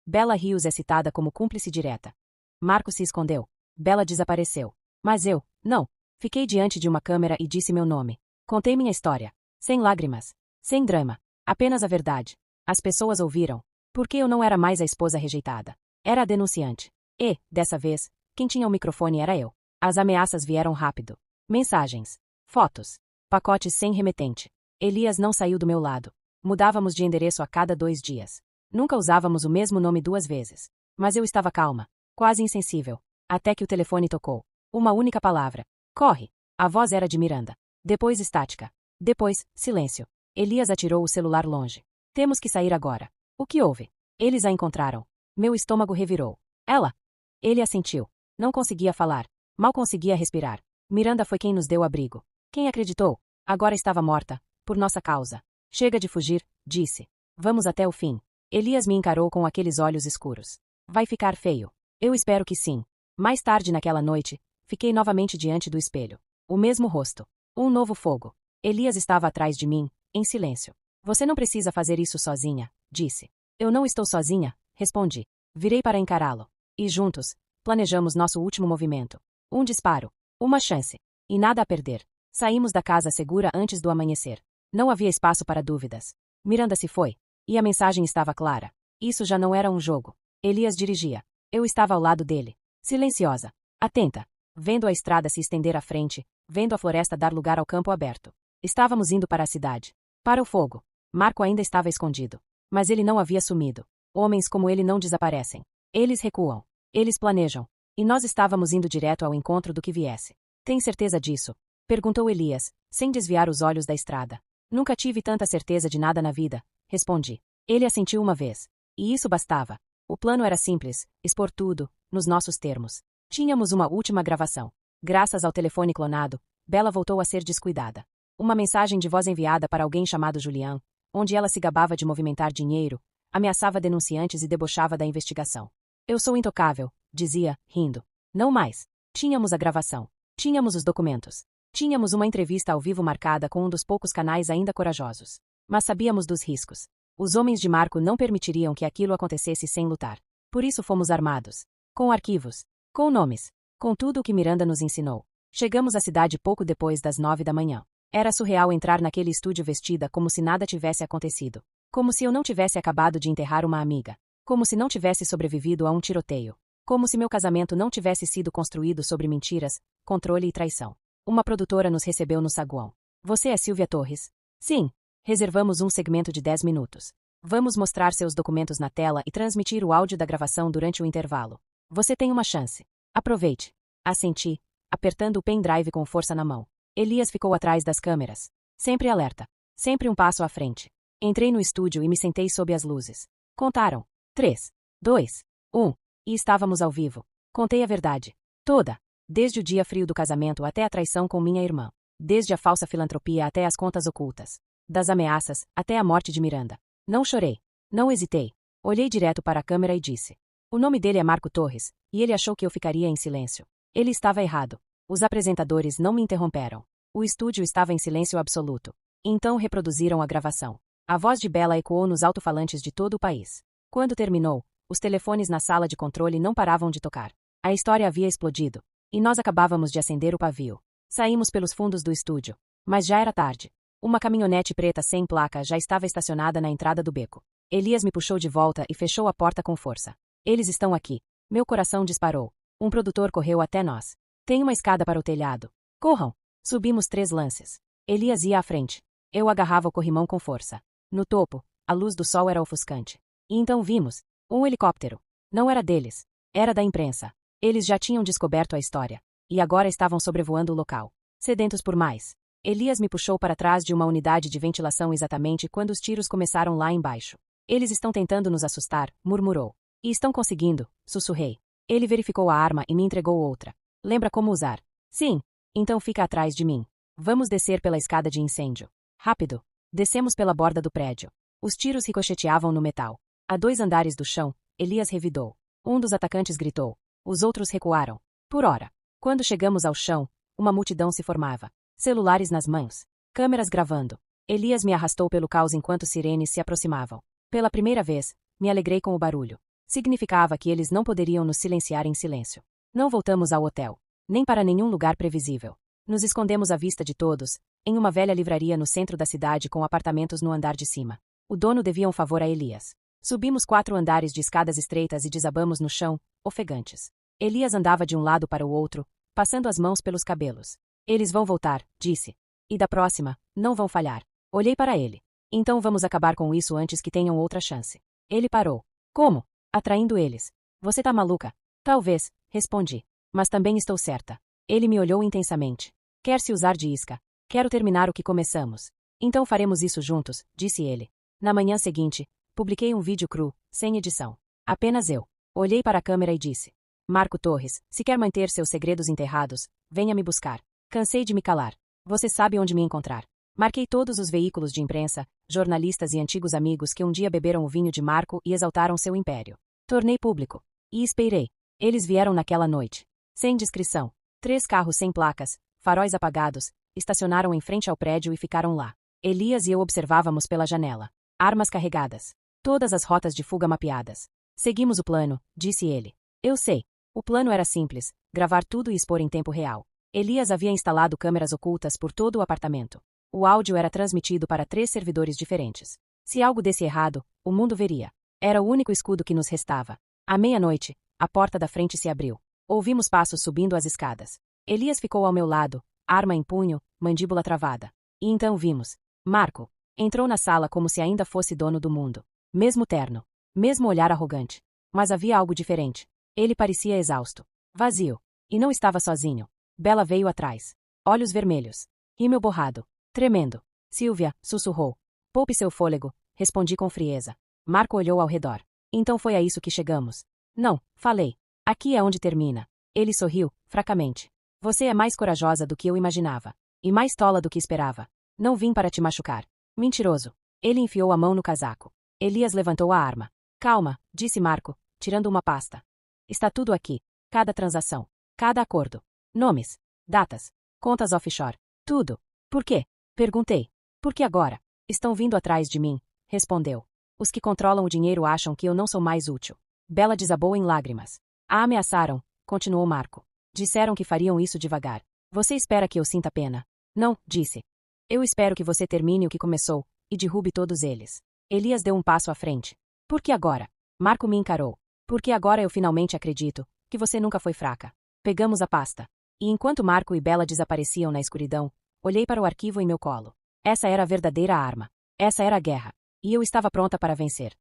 Bella Rios é citada como cúmplice direta. Marco se escondeu. Bella desapareceu. Mas eu, não. Fiquei diante de uma câmera e disse meu nome. Contei minha história. Sem lágrimas. Sem drama. Apenas a verdade. As pessoas ouviram. Porque eu não era mais a esposa rejeitada. Era a denunciante. E, dessa vez, quem tinha o microfone era eu. As ameaças vieram rápido. Mensagens. Fotos. Pacotes sem remetente. Elias não saiu do meu lado. Mudávamos de endereço a cada 2 dias. Nunca usávamos o mesmo nome 2 vezes. Mas eu estava calma. Quase insensível. Até que o telefone tocou. Uma única palavra. Corre. A voz era de Miranda. Depois estática. Depois, silêncio. Elias atirou o celular longe. Temos que sair agora. O que houve? Eles a encontraram. Meu estômago revirou. Ela? Ele assentiu. Não conseguia falar. Mal conseguia respirar. Miranda foi quem nos deu abrigo. Quem acreditou? Agora estava morta. Por nossa causa. Chega de fugir, disse. Vamos até o fim. Elias me encarou com aqueles olhos escuros. Vai ficar feio. Eu espero que sim. Mais tarde naquela noite, fiquei novamente diante do espelho. O mesmo rosto. Um novo fogo. Elias estava atrás de mim, em silêncio. Você não precisa fazer isso sozinha, disse. Eu não estou sozinha, respondi. Virei para encará-lo. E juntos, planejamos nosso último movimento. Um disparo. Uma chance. E nada a perder. Saímos da casa segura antes do amanhecer. Não havia espaço para dúvidas. Miranda se foi. E a mensagem estava clara. Isso já não era um jogo. Elias dirigia. Eu estava ao lado dele. Silenciosa. Atenta. Vendo a estrada se estender à frente, vendo a floresta dar lugar ao campo aberto. Estávamos indo para a cidade. Para o fogo. Marco ainda estava escondido. Mas ele não havia sumido. Homens como ele não desaparecem. Eles recuam. Eles planejam. E nós estávamos indo direto ao encontro do que viesse. Tem certeza disso? Perguntou Elias, sem desviar os olhos da estrada. Nunca tive tanta certeza de nada na vida, respondi. Ele assentiu uma vez. E isso bastava. O plano era simples, expor tudo, nos nossos termos. Tínhamos uma última gravação. Graças ao telefone clonado, Bella voltou a ser descuidada. Uma mensagem de voz enviada para alguém chamado Julian, onde ela se gabava de movimentar dinheiro, ameaçava denunciantes e debochava da investigação. Eu sou intocável, dizia, rindo. Não mais. Tínhamos a gravação. Tínhamos os documentos. Tínhamos uma entrevista ao vivo marcada com um dos poucos canais ainda corajosos. Mas sabíamos dos riscos. Os homens de Marco não permitiriam que aquilo acontecesse sem lutar. Por isso fomos armados. Com arquivos. Com nomes. Com tudo o que Miranda nos ensinou. Chegamos à cidade pouco depois das 9 da manhã. Era surreal entrar naquele estúdio vestida como se nada tivesse acontecido. Como se eu não tivesse acabado de enterrar uma amiga. Como se não tivesse sobrevivido a um tiroteio. Como se meu casamento não tivesse sido construído sobre mentiras, controle e traição. Uma produtora nos recebeu no saguão. Você é Silvia Torres? Sim. Reservamos um segmento de 10 minutos. Vamos mostrar seus documentos na tela e transmitir o áudio da gravação durante o intervalo. Você tem uma chance. Aproveite. Assenti, apertando o pendrive com força na mão. Elias ficou atrás das câmeras. Sempre alerta. Sempre um passo à frente. Entrei no estúdio e me sentei sob as luzes. Contaram. 3, 2, 1. E estávamos ao vivo. Contei a verdade. Toda. Desde o dia frio do casamento até a traição com minha irmã. Desde a falsa filantropia até as contas ocultas. Das ameaças, até a morte de Miranda. Não chorei. Não hesitei. Olhei direto para a câmera e disse. O nome dele é Marco Torres, e ele achou que eu ficaria em silêncio. Ele estava errado. Os apresentadores não me interromperam. O estúdio estava em silêncio absoluto. Então reproduziram a gravação. A voz de Bella ecoou nos alto-falantes de todo o país. Quando terminou, os telefones na sala de controle não paravam de tocar. A história havia explodido. E nós acabávamos de acender o pavio. Saímos pelos fundos do estúdio. Mas já era tarde. Uma caminhonete preta sem placa já estava estacionada na entrada do beco. Elias me puxou de volta e fechou a porta com força. Eles estão aqui. Meu coração disparou. Um produtor correu até nós. Tem uma escada para o telhado. Corram! Subimos 3 lances. Elias ia à frente. Eu agarrava o corrimão com força. No topo, a luz do sol era ofuscante. E então vimos. Um helicóptero. Não era deles. Era da imprensa. Eles já tinham descoberto a história. E agora estavam sobrevoando o local. Sedentos por mais. Elias me puxou para trás de uma unidade de ventilação exatamente quando os tiros começaram lá embaixo. Eles estão tentando nos assustar, murmurou. E estão conseguindo, sussurrei. Ele verificou a arma e me entregou outra. Lembra como usar? Sim. Então fica atrás de mim. Vamos descer pela escada de incêndio. Rápido. Descemos pela borda do prédio. Os tiros ricocheteavam no metal. A 2 andares do chão, Elias revidou. Um dos atacantes gritou. Os outros recuaram. Por hora. Quando chegamos ao chão, uma multidão se formava. Celulares nas mãos. Câmeras gravando. Elias me arrastou pelo caos enquanto sirenes se aproximavam. Pela primeira vez, me alegrei com o barulho. Significava que eles não poderiam nos silenciar em silêncio. Não voltamos ao hotel. Nem para nenhum lugar previsível. Nos escondemos à vista de todos, em uma velha livraria no centro da cidade com apartamentos no andar de cima. O dono devia um favor a Elias. Subimos 4 andares de escadas estreitas e desabamos no chão, ofegantes. Elias andava de um lado para o outro, passando as mãos pelos cabelos. Eles vão voltar, disse. E da próxima, não vão falhar. Olhei para ele. Então vamos acabar com isso antes que tenham outra chance. Ele parou. Como? Atraindo eles. Você tá maluca? Talvez, respondi. Mas também estou certa. Ele me olhou intensamente. Quer se usar de isca? Quero terminar o que começamos. Então faremos isso juntos, disse ele. Na manhã seguinte, publiquei um vídeo cru, sem edição. Apenas eu. Olhei para a câmera e disse. Marco Torres, se quer manter seus segredos enterrados, venha me buscar. Cansei de me calar. Você sabe onde me encontrar. Marquei todos os veículos de imprensa, jornalistas e antigos amigos que um dia beberam o vinho de Marco e exaltaram seu império. Tornei público. E esperei. Eles vieram naquela noite. Sem descrição. 3 carros sem placas, faróis apagados, estacionaram em frente ao prédio e ficaram lá. Elias e eu observávamos pela janela. Armas carregadas. Todas as rotas de fuga mapeadas. Seguimos o plano, disse ele. Eu sei. O plano era simples, gravar tudo e expor em tempo real. Elias havia instalado câmeras ocultas por todo o apartamento. O áudio era transmitido para 3 servidores diferentes. Se algo desse errado, o mundo veria. Era o único escudo que nos restava. À meia-noite, a porta da frente se abriu. Ouvimos passos subindo as escadas. Elias ficou ao meu lado, arma em punho, mandíbula travada. E então vimos. Marco. Entrou na sala como se ainda fosse dono do mundo. Mesmo terno. Mesmo olhar arrogante. Mas havia algo diferente. Ele parecia exausto. Vazio. E não estava sozinho. Bela veio atrás. Olhos vermelhos. Rímel borrado. Tremendo. Silvia, sussurrou. Poupe seu fôlego, respondi com frieza. Marco olhou ao redor. Então foi a isso que chegamos. Não, falei. Aqui é onde termina. Ele sorriu, fracamente. Você é mais corajosa do que eu imaginava. E mais tola do que esperava. Não vim para te machucar. Mentiroso. Ele enfiou a mão no casaco. Elias levantou a arma. Calma, disse Marco, tirando uma pasta. Está tudo aqui. Cada transação. Cada acordo. Nomes. Datas. Contas offshore. Tudo. Por quê? Perguntei. Por que agora? Estão vindo atrás de mim, respondeu. Os que controlam o dinheiro acham que eu não sou mais útil. Bela desabou em lágrimas. A ameaçaram, continuou Marco. Disseram que fariam isso devagar. Você espera que eu sinta pena? Não, disse. Eu espero que você termine o que começou, e derrube todos eles. Elias deu um passo à frente. Por que agora? Marco me encarou. Porque agora eu finalmente acredito que você nunca foi fraca. Pegamos a pasta. E enquanto Marco e Bela desapareciam na escuridão, olhei para o arquivo em meu colo. Essa era a verdadeira arma. Essa era a guerra. E eu estava pronta para vencer.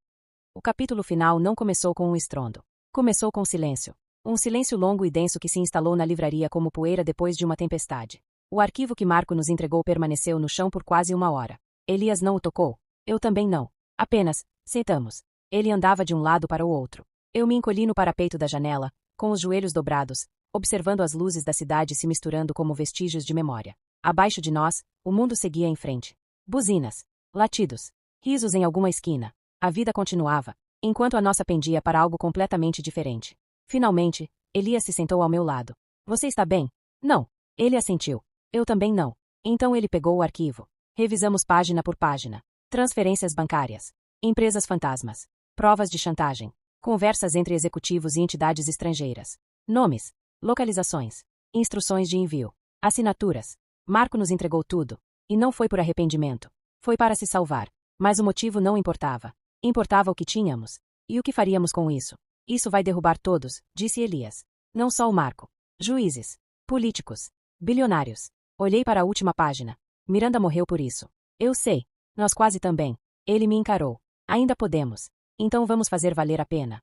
O capítulo final não começou com um estrondo. Começou com silêncio. Um silêncio longo e denso que se instalou na livraria como poeira depois de uma tempestade. O arquivo que Marco nos entregou permaneceu no chão por quase 1 hora. Elias não o tocou. Eu também não. Apenas, sentamos. Ele andava de um lado para o outro. Eu me encolhi no parapeito da janela, com os joelhos dobrados, observando as luzes da cidade se misturando como vestígios de memória. Abaixo de nós, o mundo seguia em frente. Buzinas. Latidos. Risos em alguma esquina. A vida continuava, enquanto a nossa pendia para algo completamente diferente. Finalmente, Elias se sentou ao meu lado. Você está bem? Não. Ele assentiu. Eu também não. Então ele pegou o arquivo. Revisamos página por página. Transferências bancárias. Empresas fantasmas. Provas de chantagem. Conversas entre executivos e entidades estrangeiras. Nomes. Localizações. Instruções de envio. Assinaturas. Marco nos entregou tudo. E não foi por arrependimento. Foi para se salvar. Mas o motivo não importava. Importava o que tínhamos. E o que faríamos com isso? Isso vai derrubar todos, disse Elias. Não só o Marco. Juízes. Políticos. Bilionários. Olhei para a última página. Miranda morreu por isso. Eu sei. Nós quase também. Ele me encarou. Ainda podemos. Então vamos fazer valer a pena.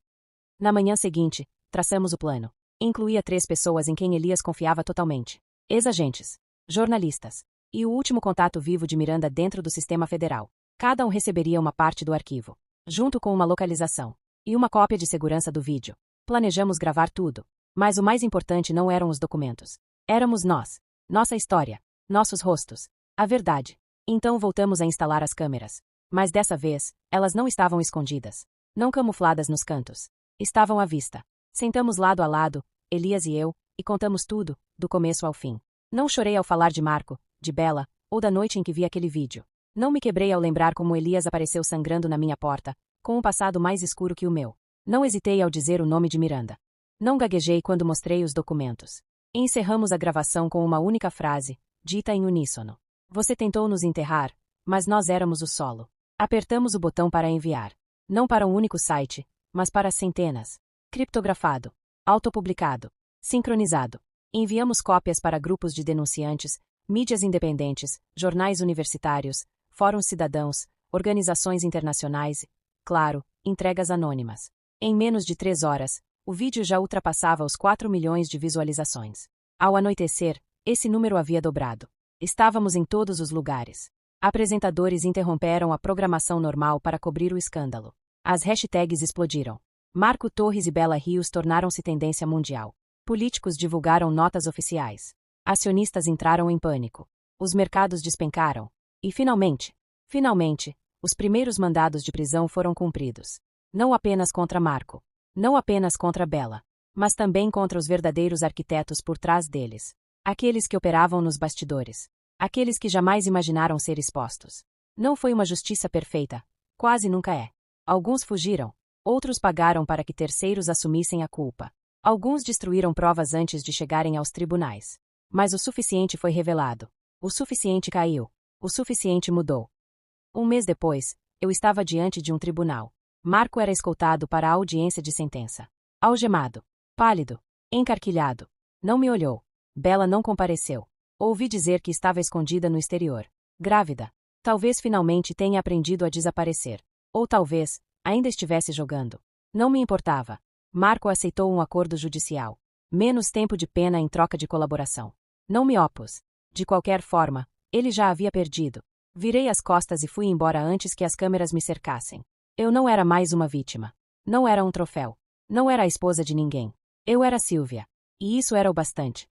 Na manhã seguinte, traçamos o plano. Incluía 3 pessoas em quem Elias confiava totalmente. Ex-agentes. Jornalistas. E o último contato vivo de Miranda dentro do sistema federal. Cada um receberia uma parte do arquivo, junto com uma localização e uma cópia de segurança do vídeo. Planejamos gravar tudo. Mas o mais importante não eram os documentos. Éramos nós. Nossa história. Nossos rostos. A verdade. Então voltamos a instalar as câmeras. Mas dessa vez, elas não estavam escondidas. Não camufladas nos cantos. Estavam à vista. Sentamos lado a lado, Elias e eu, e contamos tudo, do começo ao fim. Não chorei ao falar de Marco, de Bela, ou da noite em que vi aquele vídeo. Não me quebrei ao lembrar como Elias apareceu sangrando na minha porta, com um passado mais escuro que o meu. Não hesitei ao dizer o nome de Miranda. Não gaguejei quando mostrei os documentos. Encerramos a gravação com uma única frase, dita em uníssono. Você tentou nos enterrar, mas nós éramos o solo. Apertamos o botão para enviar. Não para um único site, mas para centenas. Criptografado. Autopublicado. Sincronizado. Enviamos cópias para grupos de denunciantes, mídias independentes, jornais universitários, fóruns cidadãos, organizações internacionais, claro, entregas anônimas. Em menos de 3 horas, o vídeo já ultrapassava os 4 milhões de visualizações. Ao anoitecer, esse número havia dobrado. Estávamos em todos os lugares. Apresentadores interromperam a programação normal para cobrir o escândalo. As hashtags explodiram. Marco Torres e Bela Rios tornaram-se tendência mundial. Políticos divulgaram notas oficiais. Acionistas entraram em pânico. Os mercados despencaram. E finalmente, os primeiros mandados de prisão foram cumpridos. Não apenas contra Marco. Não apenas contra Bela. Mas também contra os verdadeiros arquitetos por trás deles. Aqueles que operavam nos bastidores. Aqueles que jamais imaginaram ser expostos. Não foi uma justiça perfeita. Quase nunca é. Alguns fugiram. Outros pagaram para que terceiros assumissem a culpa. Alguns destruíram provas antes de chegarem aos tribunais. Mas o suficiente foi revelado. O suficiente caiu. O suficiente mudou. Um mês depois, eu estava diante de um tribunal. Marco era escoltado para a audiência de sentença. Algemado. Pálido. Encarquilhado. Não me olhou. Bela não compareceu. Ouvi dizer que estava escondida no exterior. Grávida. Talvez finalmente tenha aprendido a desaparecer. Ou talvez, ainda estivesse jogando. Não me importava. Marco aceitou um acordo judicial. Menos tempo de pena em troca de colaboração. Não me opus. De qualquer forma, ele já havia perdido. Virei as costas e fui embora antes que as câmeras me cercassem. Eu não era mais uma vítima. Não era um troféu. Não era a esposa de ninguém. Eu era Silvia. E isso era o bastante.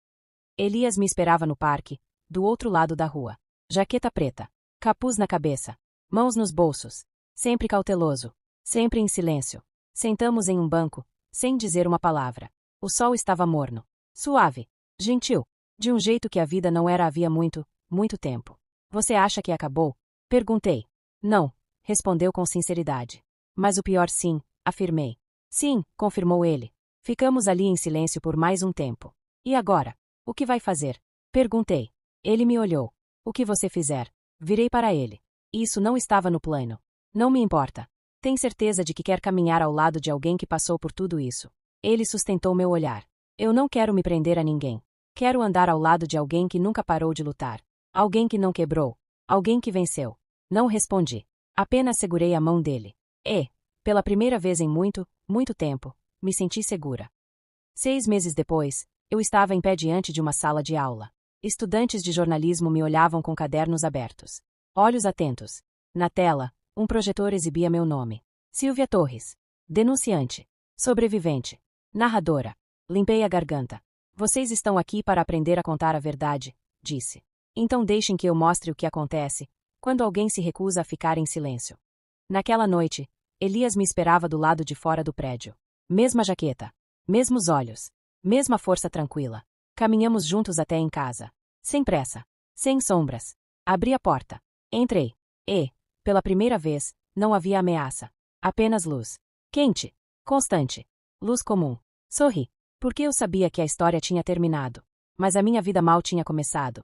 Elias me esperava no parque, do outro lado da rua. Jaqueta preta. Capuz na cabeça. Mãos nos bolsos. Sempre cauteloso. Sempre em silêncio. Sentamos em um banco, sem dizer uma palavra. O sol estava morno. Suave. Gentil. De um jeito que a vida não era havia muito, muito tempo. Você acha que acabou? Perguntei. Não, respondeu com sinceridade. Mas o pior sim, afirmei. Sim, confirmou ele. Ficamos ali em silêncio por mais um tempo. E agora? O que vai fazer? Perguntei. Ele me olhou. O que você fizer? Virei para ele. Isso não estava no plano. Não me importa. Tem certeza de que quer caminhar ao lado de alguém que passou por tudo isso? Ele sustentou meu olhar. Eu não quero me prender a ninguém. Quero andar ao lado de alguém que nunca parou de lutar. Alguém que não quebrou. Alguém que venceu. Não respondi. Apenas segurei a mão dele. E, pela primeira vez em muito, muito tempo, me senti segura. 6 meses depois, eu estava em pé diante de uma sala de aula. Estudantes de jornalismo me olhavam com cadernos abertos. Olhos atentos. Na tela, um projetor exibia meu nome. Silvia Torres. Denunciante. Sobrevivente. Narradora. Limpei a garganta. Vocês estão aqui para aprender a contar a verdade, disse. Então deixem que eu mostre o que acontece quando alguém se recusa a ficar em silêncio. Naquela noite, Elias me esperava do lado de fora do prédio. Mesma jaqueta. Mesmos olhos. Mesma força tranquila. Caminhamos juntos até em casa. Sem pressa. Sem sombras. Abri a porta. Entrei. E, pela primeira vez, não havia ameaça. Apenas luz. Quente. Constante. Luz comum. Sorri. Porque eu sabia que a história tinha terminado. Mas a minha vida mal tinha começado.